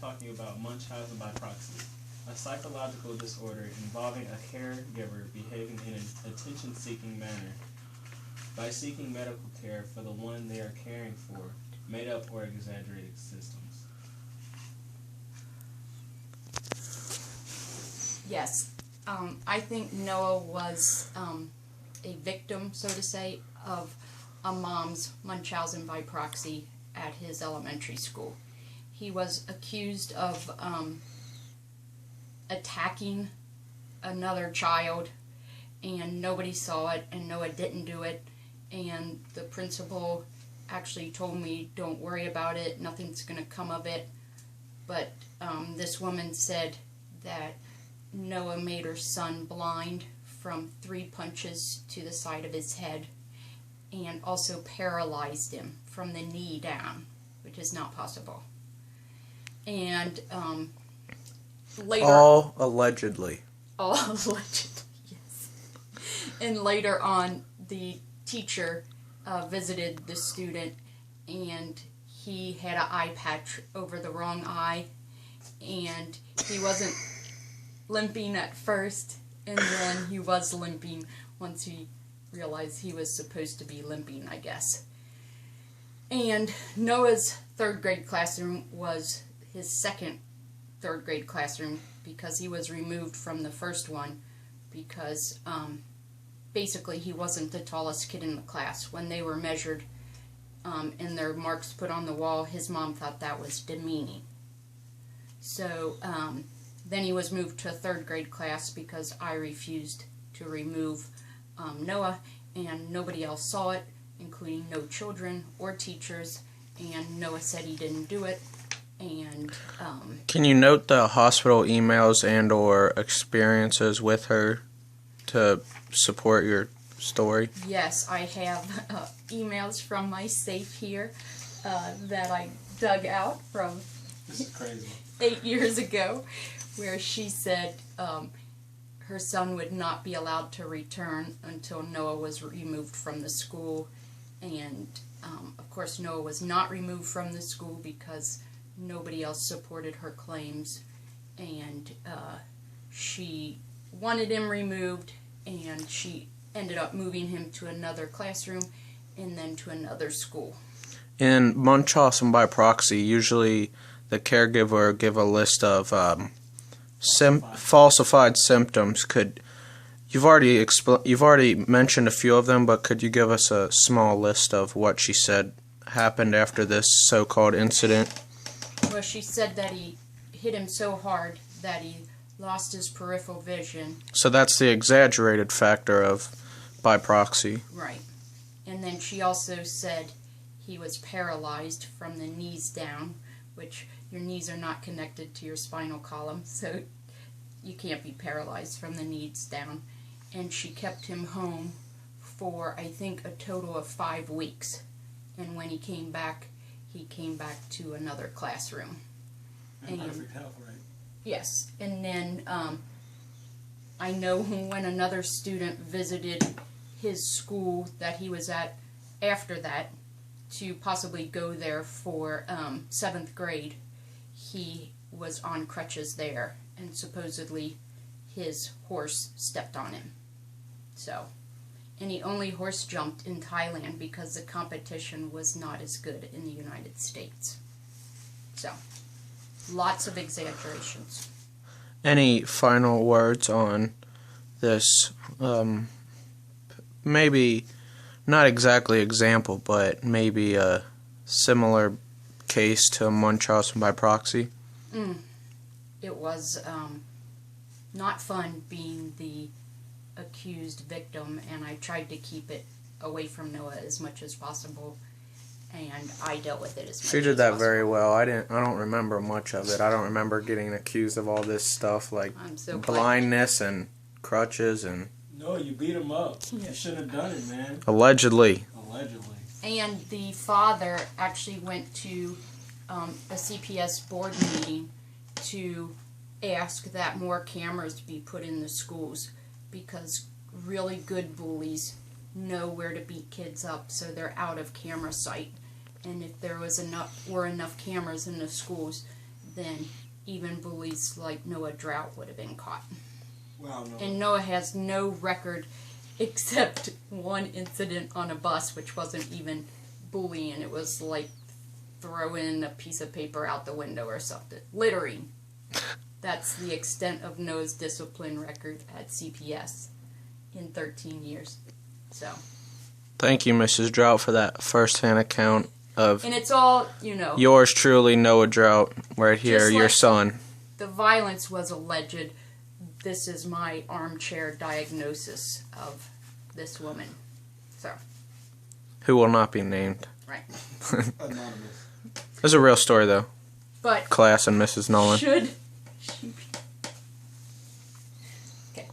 talking about Munchausen by proxy, a psychological disorder involving a caregiver behaving in an attention-seeking manner by seeking medical care for the one they are caring for, made up or exaggerated systems. Yes, I think Noah was a victim, so to say, of a mom's Munchausen by proxy at his elementary school. He was accused of attacking another child, and nobody saw it, and Noah didn't do it, and the principal actually told me, don't worry about it, nothing's going to come of it. But this woman said that Noah made her son blind from 3 punches to the side of his head, and also paralyzed him from the knee down, which is not possible. And later... All allegedly. All allegedly, yes. And later on, the teacher visited the student, and he had an eye patch over the wrong eye, and he wasn't limping at first, and then he was limping once he realized he was supposed to be limping, I guess. And Noah's 3rd grade classroom was his second 3rd grade classroom because he was removed from the first one because basically he wasn't the tallest kid in the class. When they were measured and their marks put on the wall, his mom thought that was demeaning. So then he was moved to a 3rd grade class because I refused to remove Noah, and nobody else saw it, including no children or teachers, and Noah said he didn't do it. And can you note the hospital emails and or experiences with her to support your story? Yes, I have emails from my safe here that I dug out from This is crazy. 8 years ago, where she said her son would not be allowed to return until Noah was removed from the school. And of course Noah was not removed from the school because nobody else supported her claims, and she wanted him removed, and she ended up moving him to another classroom and then to another school. In Munchausen by proxy, usually the caregiver give a list of falsified symptoms. You've already mentioned a few of them, but could you give us a small list of what she said happened after this so-called incident? Well, she said that he hit him so hard that he lost his peripheral vision. So that's the exaggerated factor of by proxy. Right. And then she also said he was paralyzed from the knees down, which your knees are not connected to your spinal column, so you can't be paralyzed from the knees down. And she kept him home for, I think, a total of 5 weeks. And when he came back to another classroom. And perfect health, right? Yes. And then I know when another student visited his school that he was at after that to possibly go there for 7th grade, he was on crutches there, and supposedly his horse stepped on him. So, and he only horse jumped in Thailand because the competition was not as good in the United States. So, lots of exaggerations. Any final words on this, maybe not exactly example, but maybe a similar case to Munchausen by proxy? It was not fun being the accused victim, and I tried to keep it away from Noah as much as possible, and I dealt with it as much as possible. She did that very well. I don't remember much of it. I don't remember getting accused of all this stuff like blindness and crutches and... No, you beat him up. You shouldn't have done it, man. Allegedly. And the father actually went to a CPS board meeting to ask that more cameras be put in the schools, because really good bullies know where to beat kids up so they're out of camera sight. And if there were enough cameras in the schools, then even bullies like Noah Drought would have been caught. Wow, no. And Noah has no record except one incident on a bus, which wasn't even bullying. It was like throwing a piece of paper out the window or something. Littering. That's the extent of Noah's discipline record at CPS in 13 years. So. Thank you, Mrs. Drought, for that first-hand account of And it's all, you know. yours truly, Noah Drought, right here, Just your like- son. The violence was alleged. This is my armchair diagnosis of this woman. So, Who will not be named. right. Anonymous. It's a real story, though. But Class and Mrs. Nolan. should she be... Okay.